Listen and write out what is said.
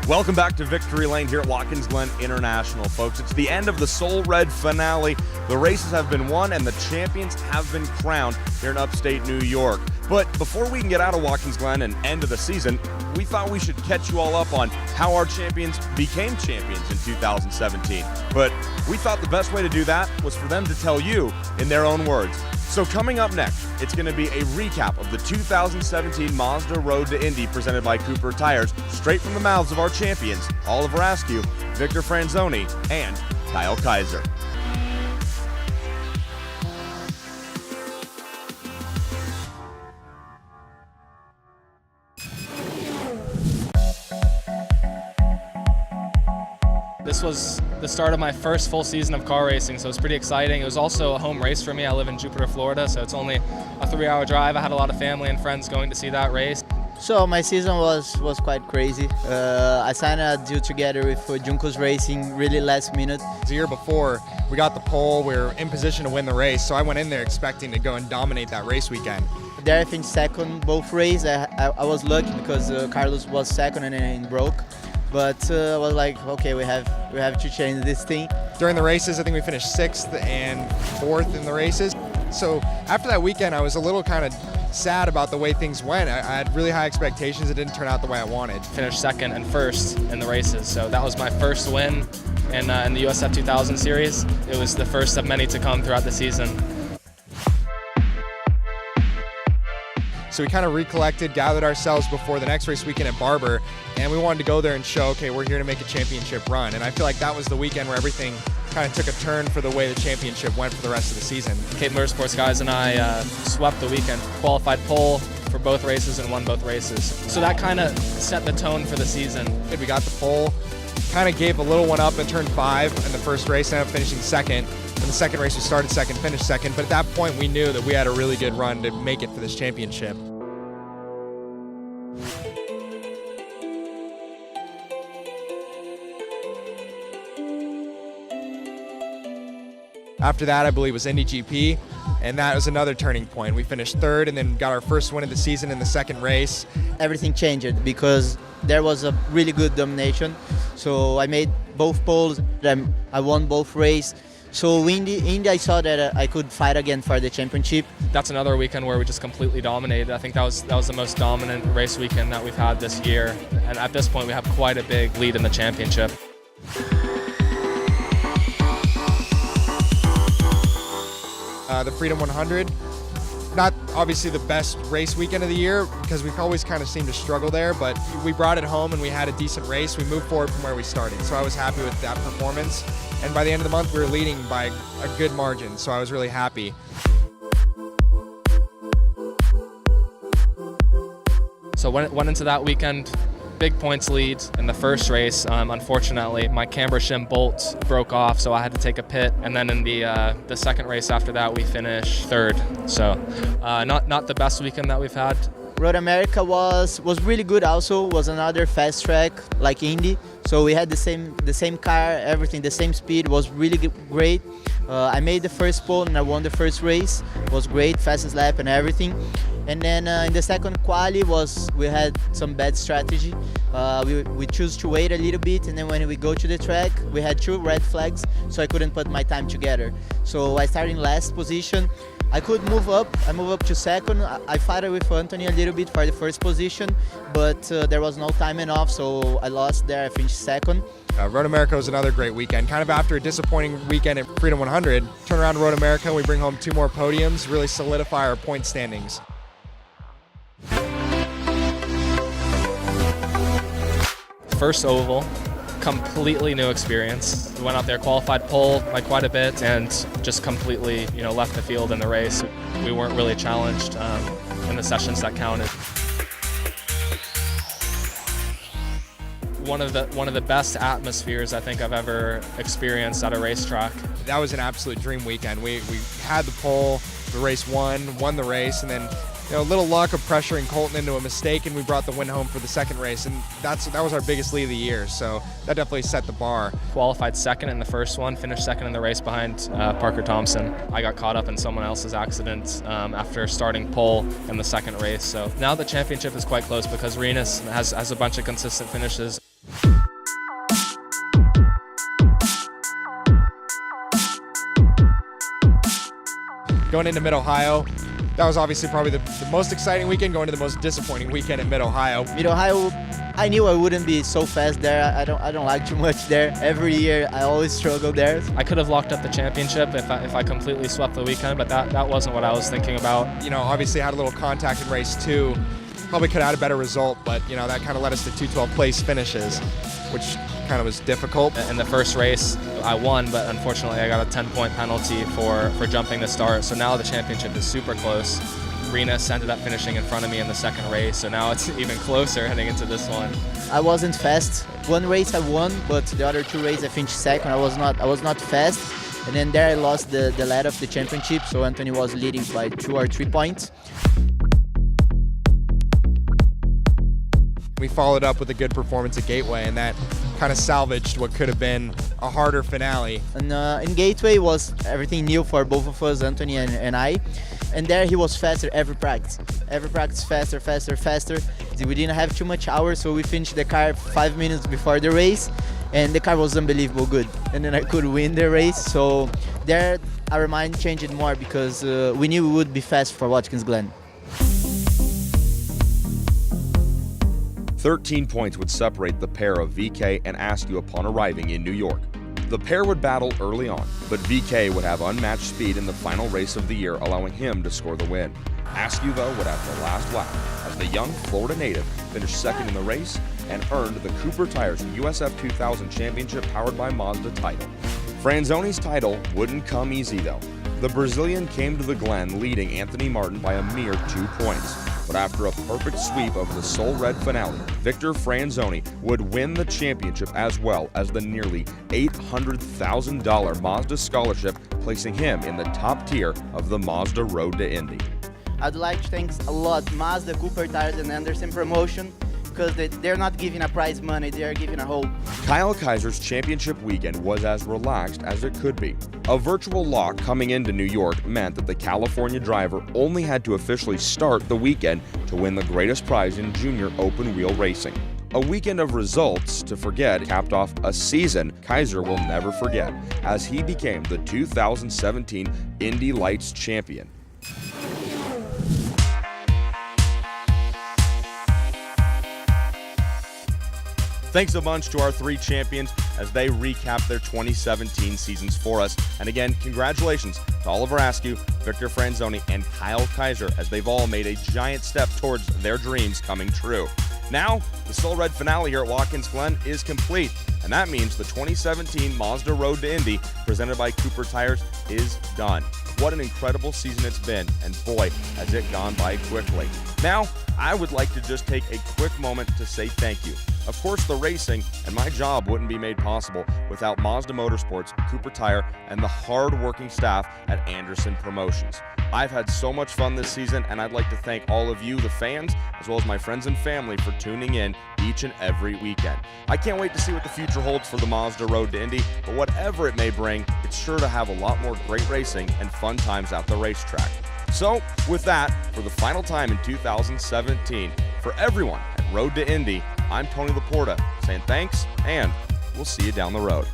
Welcome back to Victory Lane here at Watkins Glen International, folks. It's the end of the Soul Red finale. The races have been won and the champions have been crowned here in upstate New York. But before we can get out of Watkins Glen and end of the season, we thought we should catch you all up on how our champions became champions in 2017. But we thought the best way to do that was for them to tell you in their own words. So coming up next, it's going to be a recap of the 2017 Mazda Road to Indy presented by Cooper Tires, straight from the mouths of our champions, Oliver Askew, Victor Franzoni, and Kyle Kaiser. This was the start of my first full season of car racing, so it's pretty exciting. It was also a home race for me. I live in Jupiter, Florida, so it's only a 3-hour drive. I had a lot of family and friends going to see that race. So my season was quite crazy. I signed a deal together with Juncos Racing really last minute. The year before, we got the pole, we were in position to win the race, so I went in there expecting to go and dominate that race weekend. There I finished second both races. I was lucky because Carlos was second and then broke. But I was like, okay, we have to change this thing. During the races, I think we finished 6th and 4th in the races. So after that weekend, I was a little kind of sad about the way things went. I had really high expectations. It didn't turn out the way I wanted. Finished 2nd and 1st in the races, so that was my first win in the USF 2000 series. It was the first of many to come throughout the season. So we kind of recollected, gathered ourselves before the next race weekend at Barber, and we wanted to go there and show, okay, we're here to make a championship run. And I feel like that was the weekend where everything kind of took a turn for the way the championship went for the rest of the season. Cape Motorsports guys and I swept the weekend, qualified pole for both races and won both races. So that kind of set the tone for the season. We got the pole, kind of gave a little one up in turn 5 in the first race, ended up finishing 2nd. In the second race, we started 2nd, finished 2nd, but at that point we knew that we had a really good run to make it for this championship. After that, I believe, was Indy GP, and that was another turning point. We finished 3rd and then got our first win of the season in the second race. Everything changed because there was a really good domination. So I made both poles, I won both races. So Indy, I saw that I could fight again for the championship. That's another weekend where we just completely dominated. I think that was the most dominant race weekend that we've had this year. And at this point, we have quite a big lead in the championship. The Freedom 100, not obviously the best race weekend of the year because we've always kind of seemed to struggle there, but we brought it home and we had a decent race. We moved forward from where we started, so I was happy with that performance. And by the end of the month, we were leading by a good margin, so I was really happy. So went into that weekend, big points lead in the first race. Unfortunately, my camber shim bolt broke off, so I had to take a pit. And then in the second race after that, we finished 3rd. So not the best weekend that we've had. Road America was really good also, was another fast track like Indy. So we had the same car, everything, the same speed, was really great. I made the first pole and I won the first race. It was great, fastest lap and everything. And then in the second quali we had some bad strategy. We chose to wait a little bit, and then when we go to the track, we had 2 red flags, so I couldn't put my time together. So I started in last position. I could move up. I moved up to 2nd. I fought with Anthony a little bit for the first position, but there was no time enough, so I lost there. I finished 2nd. Road America was another great weekend. Kind of after a disappointing weekend at Freedom 100, turn around to Road America, we bring home 2 more podiums, really solidify our point standings. First oval, completely new experience. We went out there, qualified pole by quite a bit, and just completely, left the field in the race. We weren't really challenged in the sessions that counted. One of the best atmospheres I think I've ever experienced at a racetrack. That was an absolute dream weekend. We had the pole, the race won the race, and then a little luck of pressuring Colton into a mistake, and we brought the win home for the second race, and that was our biggest lead of the year, so that definitely set the bar. Qualified second in the first one, finished second in the race behind Parker Thompson. I got caught up in someone else's accident after starting pole in the second race, so now the championship is quite close because Renus has a bunch of consistent finishes. Going into Mid-Ohio, that was obviously probably the most exciting weekend, going to the most disappointing weekend in Mid-Ohio. Mid-Ohio, I knew I wouldn't be so fast there. I don't like too much there. Every year I always struggle there. I could have locked up the championship if I completely swept the weekend, but that wasn't what I was thinking about. Obviously had a little contact in race 2. Probably could have had a better result, but that kind of led us to 2 12th place finishes, which kind of was difficult. In the first race, I won, but unfortunately I got a 10-point penalty for jumping the start. So now the championship is super close. Renus ended up finishing in front of me in the second race, so now it's even closer heading into this one. I wasn't fast. One race I won, but the other 2 races I finished second. I was not fast, and then there I lost the lead of the championship. So Anthony was leading by 2 or 3 points. We followed up with a good performance at Gateway, and that kind of salvaged what could have been a harder finale. And in Gateway was everything new for both of us, Anthony and I. And there he was faster every practice. Every practice faster. We didn't have too much hours, so we finished the car 5 minutes before the race, and the car was unbelievable good. And then I could win the race. So there our mind changed more because we knew we would be fast for Watkins Glen. 13 points would separate the pair of VK and Askew upon arriving in New York. The pair would battle early on, but VK would have unmatched speed in the final race of the year, allowing him to score the win. Askew, though, would have the last lap, as the young Florida native finished second in the race and earned the Cooper Tires USF 2000 Championship powered by Mazda title. Franzone's title wouldn't come easy, though. The Brazilian came to the Glen leading Anthony Martin by a mere 2 points. But after a perfect sweep of the Soul Red finale, Victor Franzone would win the championship as well as the nearly $800,000 Mazda scholarship, placing him in the top tier of the Mazda Road to Indy. I'd like to thank a lot Mazda, Cooper Tires, and Anderson Promotion, because they're not giving a prize money, they are giving a hope. Kyle Kaiser's championship weekend was as relaxed as it could be. A virtual lock coming into New York meant that the California driver only had to officially start the weekend to win the greatest prize in junior open wheel racing. A weekend of results to forget capped off a season Kaiser will never forget, as he became the 2017 Indy Lights champion. Thanks a bunch to our 3 champions as they recap their 2017 seasons for us. And again, congratulations to Oliver Askew, Victor Franzone, and Kyle Kaiser, as they've all made a giant step towards their dreams coming true. Now, the Soul Red finale here at Watkins Glen is complete, and that means the 2017 Mazda Road to Indy, presented by Cooper Tires, is done. What an incredible season it's been, and boy, has it gone by quickly. Now, I would like to just take a quick moment to say thank you. Of course, the racing and my job wouldn't be made possible without Mazda Motorsports, Cooper Tire, and the hard-working staff at Anderson Promotions. I've had so much fun this season, and I'd like to thank all of you, the fans, as well as my friends and family, for tuning in each and every weekend. I can't wait to see what the future holds for the Mazda Road to Indy, but whatever it may bring, it's sure to have a lot more great racing and fun times at the racetrack. So, with that, for the final time in 2017, for everyone at Road to Indy, I'm Tony Laporta, saying thanks, and we'll see you down the road.